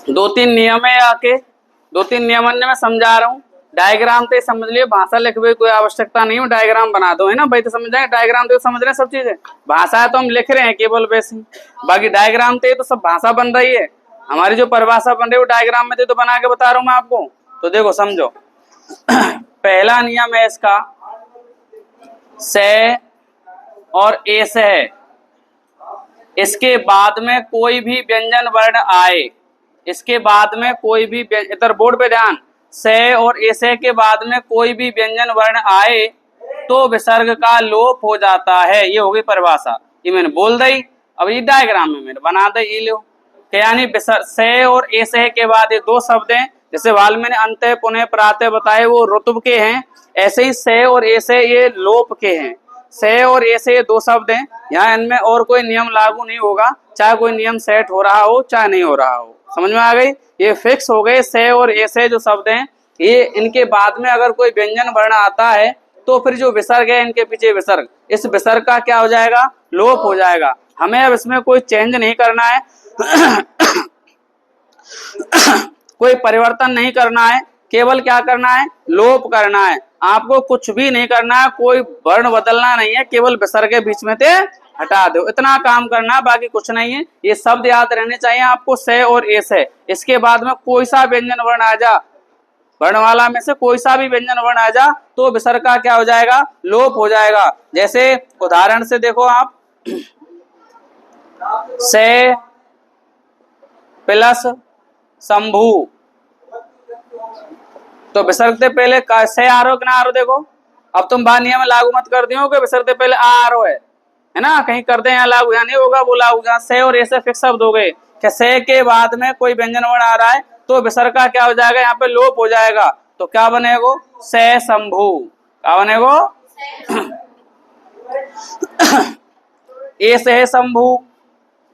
दो तीन नियम है आके, दो तीन नियम में समझा रहा हूँ। डायग्राम तो समझ लिए, भाषा लिखने की कोई आवश्यकता नहीं हो, डायग्राम बना दो, है ना भाई, तो समझ जाए। डायग्राम तो समझ रहे हैं सब चीजें, भाषा है तो हम लिख रहे हैं केवल वैसे, बाकी डायग्राम तो सब भाषा बन रही है हमारी, जो परिभाषा बन रही है वो डायग्राम में तो बना के बता रहा हूँ मैं आपको। तो देखो समझो पहला नियम है इसका, से और ए से है, इसके बाद में कोई भी व्यंजन वर्ण आए, इसके बाद में कोई भी, इधर बोर्ड पे ध्यान, से और ए से के बाद में कोई भी व्यंजन वर्ण आए तो विसर्ग का लोप हो जाता है। ये हो गई परिभाषा, ये मैंने बोल दी। अब ये डायग्राम में मैंने बना दी, ये लो, यानी से और ए से के बाद ये दो शब्द हैं, जैसे वाल्मीकि ने अंत्य पुनः प्रातः बताए वो ऋतु के हैं, ऐसे ही से और ए से ये लोप के हैं। से और ए से ये दो शब्द हैं, यहाँ इनमें और कोई नियम लागू नहीं होगा, चाहे कोई नियम सेट हो रहा हो चाहे नहीं हो रहा हो। समझ में आ गई, ये फिक्स हो गए। से और ए से जो शब्द हैं, ये इनके बाद में अगर कोई व्यंजन वर्ण आता है तो फिर जो विसर्ग है इनके पीछे विसर्ग, इस विसर्ग का क्या हो जाएगा, लोप हो जाएगा। हमें अब इसमें कोई चेंज नहीं करना है कोई परिवर्तन नहीं करना है, केवल क्या करना है, लोप करना है। आपको कुछ भी नहीं करना है, कोई वर्ण बदलना नहीं है, केवल विसर्ग के बीच में से हटा दो, इतना काम करना है, बाकी कुछ नहीं है। ये शब्द याद रहने चाहिए आपको, से और ए से, इसके बाद में कोई सा व्यंजन वर्ण आ जा, वर्णमाला में से कोई सा भी व्यंजन वर्ण आ जा तो विसर्ग का क्या हो जाएगा, लोप हो जाएगा। जैसे उदाहरण से देखो आप, से प्लस शंभु, तो विसर्ग से पहले से आ रहा हो कि ना आ रहा, देखो। अब तुम बार नियम लागू मत कर दियो कि विसर्ग से पहले आ रहा है ना, कहीं कर दे यहाँ लागू, यहाँ नहीं होगा वो लागू, यहाँ से और ऐसे फिक्स शब्द हो गए कि से के बाद में कोई व्यंजन वर्ण आ रहा है तो विसर्ग का क्या हो जाएगा, यहाँ पे लोप हो जाएगा। तो क्या बनेगा, से शंभु, क्या बनेगा ए से है शंभु,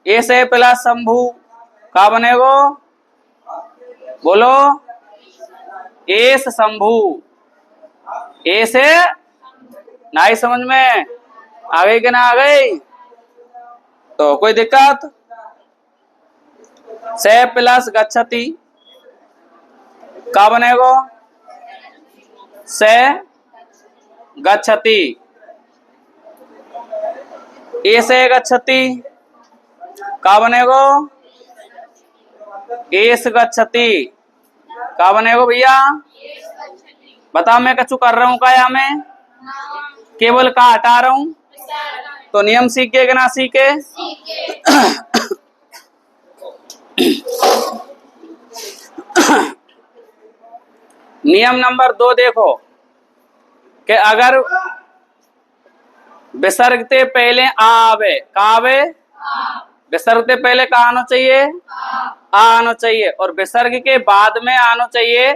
ए से प्लस शंभु, क्या बनेगा, बोलो, एस शंभु। ए से नहीं समझ में आ गई कि ना आ गई, तो कोई दिक्कत। से प्लस गच्छति, क्या बनेगा, से गच्छति, ए से गच्छति, क्या बनेगा, एस गच्छति, क्या बनेगा भैया, बता मैं कछु कर रहा हूँ क्या, या मैं केवल का हटा रहा हूँ, तो नियम सीखे कि ना सीखे नियम नंबर 2 देखो कि अगर विसर्ग से पहले आ आवे, का आवे, विसर्ग से पहले का आना चाहिए, आ आना चाहिए, और विसर्ग के बाद में आना चाहिए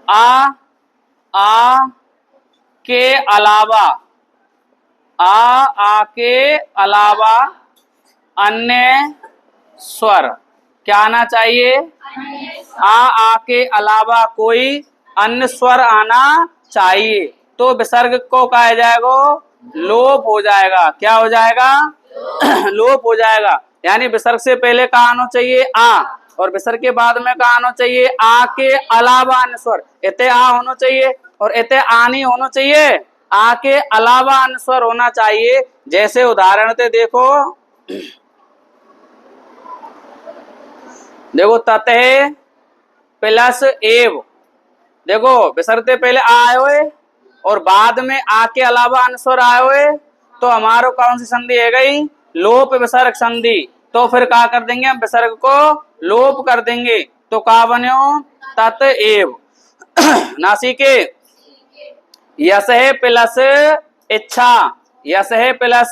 आ के अलावा, आ के अलावा अन्य स्वर, क्या आना चाहिए, आ के अलावा कोई अन्य स्वर आना चाहिए, तो विसर्ग को कहा जाएगा, लोप हो जाएगा। क्या हो जाएगा लोप हो जाएगा। यानी विसर्ग से पहले का आना चाहिए आ, और विसर्ग के बाद में का आना चाहिए आ के अलावा अन्य स्वर, इते आ होना चाहिए और इते आ नहीं होना चाहिए, आ के अलावा अन्य स्वर होना चाहिए। जैसे उदाहरण से देखो, देखो ततः प्लस एव, देखो विसर्ग से पहले आ आए हुए और बाद में आ के अलावा अन्य स्वर आए हुए, तो हमारो कौन सी संधि है गई, लोप विसर्ग संधि। तो फिर क्या कर देंगे, हम विसर्ग को लोप कर देंगे, तो का बनो, तत एव नासिके, यस है प्लस इच्छा, यस है प्लस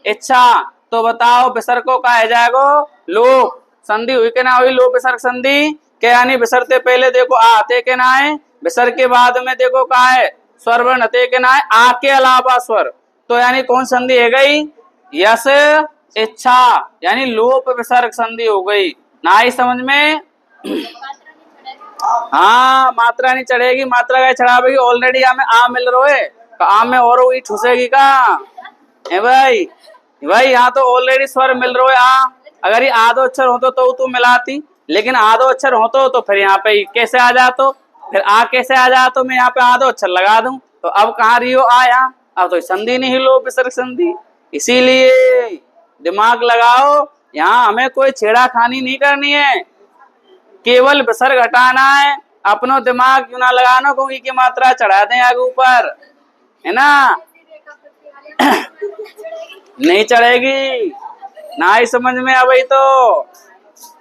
इच्छा, तो बताओ विसर्ग को कहा जाएगा, लोप संधि हुई के ना हुई, लोप विसर्ग संधि के, यानी विसर्ग से पहले देखो आ आते के ना है, विसर्ग के बाद में देखो कहा है स्वर वर्ण हते के ना है, आ के अलावा स्वर, तो यानी कौन संधि है गई, यस इच्छा, यानी लोप विसर्ग संधि हो गई। ना ही समझ में हाँ, मात्रा नहीं चढ़ेगी, मात्रा का चढ़ावेगी, ऑलरेडी हमें आ मिल रहा है, आ में और वही ठुसेगी का है भाई, भाई यहाँ तो ऑलरेडी स्वर मिल रहा है आ, अगर ये आधो अक्षर होता तो तू मिलाती, लेकिन आधो अक्षर हो तो फिर यहाँ पे कैसे आ जा, तो फिर आ कैसे आ जा, तो मैं यहाँ पे आधो अक्षर लगा दूं, तो अब कहाँ रही हो आ यहाँ, अब तो संधि नहीं लोप विसर्ग संधि। इसीलिए दिमाग लगाओ, यहाँ हमें कोई छेड़ाखानी नहीं करनी है, केवल विसर्ग हटाना है। अपनो दिमाग क्यों ना लगाना, क्योंकि की मात्रा चढ़ा दें आगे ऊपर, है ना। नहीं चढ़ेगी, ना ही समझ में आ गई तो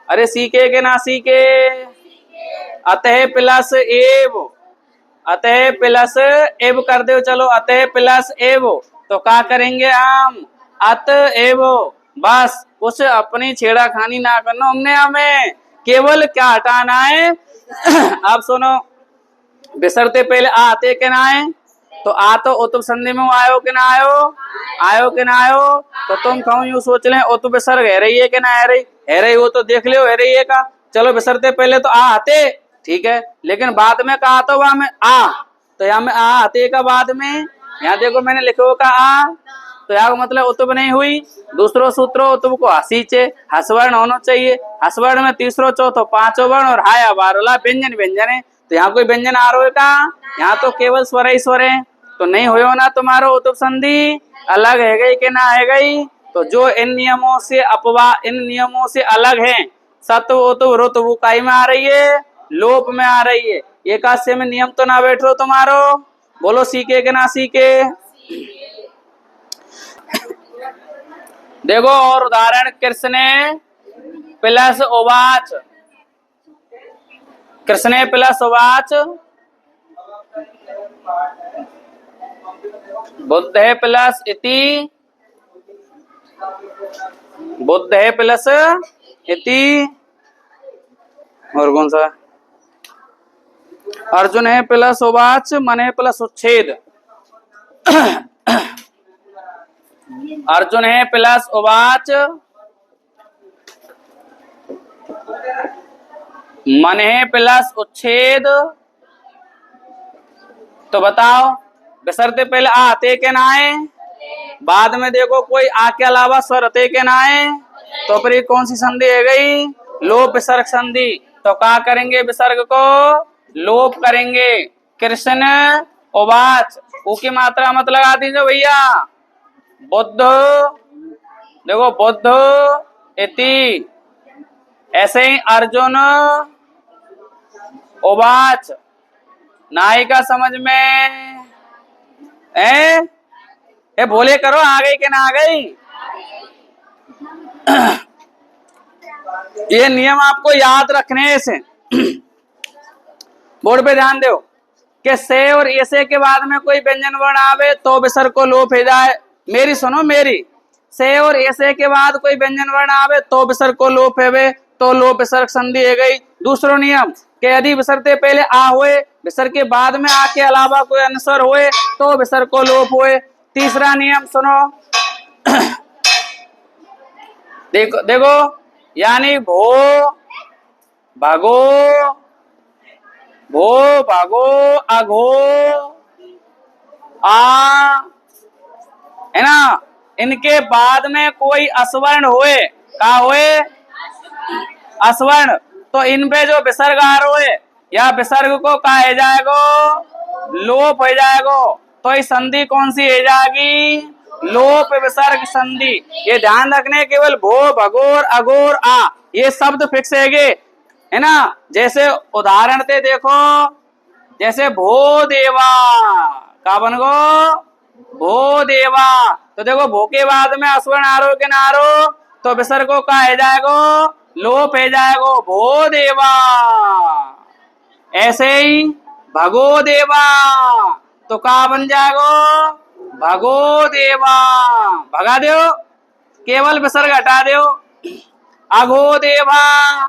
अरे सीखे के ना सीखे। अतः प्लस एव, अतः प्लस एव कर दो, चलो अतः प्लस एव, तो क्या करेंगे हम, अत एव। बस कुछ अपनी छेड़ाखानी ना करना हमने, हमें केवल क्या हटाना है। अब सुनो, विसरते पहले आते के ना आए, तो आ तो उतुप संधि में आयो के ना आयो, आयो के ना आयो, तो तुम कहूं यूं सोच लें उतुप विसर्ग है रही है कि ना है रही, है रही हो तो देख लियो है रही है का। चलो विसरते पहले तो आ आते, ठीक है, लेकिन बाद में कहा तो वहां में आ, तो यहाँ में आ आते का बाद में, यहाँ देखो मैंने लिखो का आ, तो यहाँ मतलब उतुप नहीं हुई। दूसरो सूत्र उतुप को हसीचे, हसवर्ण होना चाहिए, हसवर्ण में तीसरो चौथो पांचों वर्ण और हाया बारोला व्यंजन व्यंजन है, तो यहाँ कोई व्यंजन आ रहा है का, यहाँ तो केवल स्वर ही स्वर है, तो नहीं हो ना तुम्हारो उतुप संधि, अलग है गई कि ना है गई। तो जो इन नियमों से इन नियमों से अलग है, सत्व उतुप रुतु काई में आ रही है, लोप में आ रही है। एक आस्य में नियम तो ना बैठो तुम्हारो, बोलो सीखे कि ना सीखे। देखो और उदाहरण, कृष्ण प्लस उवाच, कृष्ण प्लस उवाच, बुद्ध प्लस इति, बुद्ध प्लस इति, और कौन सा, अर्जुन है प्लस उवाच, मन है प्लस उच्छेद। अर्जुन है प्लस उवाच, मन है प्लस उच्छेद, तो बताओ विसरते पहले आ आते के ना आए, बाद में देखो कोई आ के अलावा स्वर अते के ना आए, तो फिर कौन सी संधि है गई, लोप विसर्ग संधि। तो क्या करेंगे, विसर्ग को लोप करेंगे। कृष्ण उवाच, ऊ की मात्रा मत लगा दीजिए भैया, बुद्ध, देखो बुद्ध इति, ऐसे ही अर्जुन उवाच, नायिका समझ में है, ए बोले करो आ गई कि ना आ गई। ये नियम आपको याद रखने हैं इसे। बोर्ड पे ध्यान दो कि से और ऐसे के बाद में कोई व्यंजन वर्ण आवे तो विसर्ग को लोप हो जाए। मेरी सुनो मेरी, से और ऐसे के बाद कोई व्यंजन वर्ण आवे तो विसर्ग को लोप है, तो लोप विसर्ग संधि है गई। दूसरो नियम कि यदि विसर्ग पहले आ हुए, विसर्ग के बाद में आ के अलावा कोई अनुस्वर हुए तो विसर्ग को लोप हुए। तीसरा नियम सुनो, देखो देखो, यानी भो भगो, भो भगो अघो आ, है ना, इनके बाद में कोई अस्वर्ण हुए, का हुए अस्वर्ण, तो इन पे जो विसर्ग आ रहे या विसर्ग को का है जाएगो, लोप हो जाएगो। तो इस संधि कौन सी है जाएगी, लोप विसर्ग संधि। ये ध्यान रखने, केवल भो भगोर अघोर आ ये शब्द फिक्स है ना। जैसे उदाहरण ते देखो, जैसे भो देवा, का बन गो भो देवा, तो देखो भो के बाद में अस्वर्ण आरो के नारो, तो विसर्ग को का है जाएगो, लोप है जाएगो, भो देवा। ऐसे ही भगो देवा, तो का बन जाएगो, भगो देवा, भगा दो, केवल विसर्ग हटा दो। अघो देवा,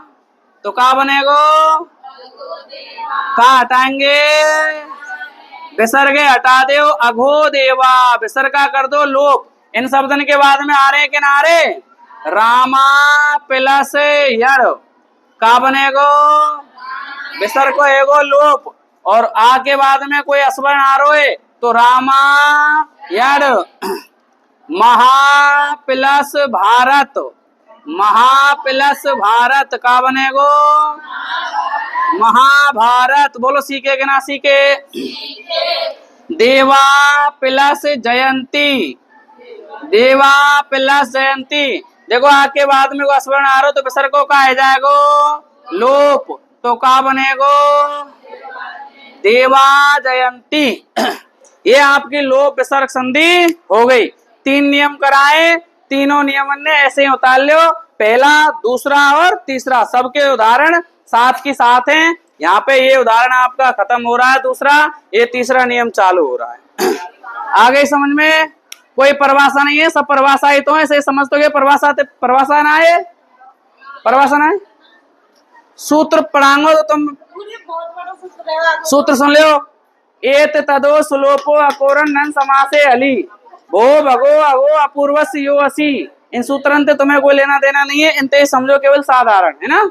तो का बनेगो, का हटाएंगे, विसर्ग हटा दो, अघो देवा, विसर्ग का कर दो लोप। इन शब्दन के बाद में आ रहे कि ना आ रहे, रामा प्लस यण, का बनेगो, विसर्ग को एगो लोप, और आ के बाद में कोई अस्वर्ण आ रहा है तो रामा यण। महा प्लस भारत, महा प्लस भारत का बनेगो महाभारत। बोलो सीखे कि ना सीखे? देवा प्लस जयंती, देवा प्लस जयंती। देखो आके बाद में स्वर्ण आ रहा तो विसर्ग को का जाएगो लोप, तो का बनेगो देवा जयंती। ये आपकी लोप विसर्ग संधि हो गई। 3 नियम कराए, तीनों नियमन ने ऐसे ही उतार लो, पहला, दूसरा और तीसरा। सबके उदाहरण साथ की साथ हैं। यहाँ पे ये उदाहरण आपका खत्म हो रहा है दूसरा, ये तीसरा नियम चालू हो रहा है। आ गई समझ में? कोई परिभाषा नहीं है, सब परिभाषा ही तो है, ऐसे समझ तो गए। परिभाषा ना है, परिभाषा ना है, सूत्र पढ़ाऊंगा तो तुम सूत्र सुन लो। एत तदो सुलोपो अकोरन नन समासे अली भो भगो अगो अपूर्वस यो असी। इन सूत्रन से तुम्हें कोई लेना देना नहीं है, इनते समझो केवल साधारण है ना।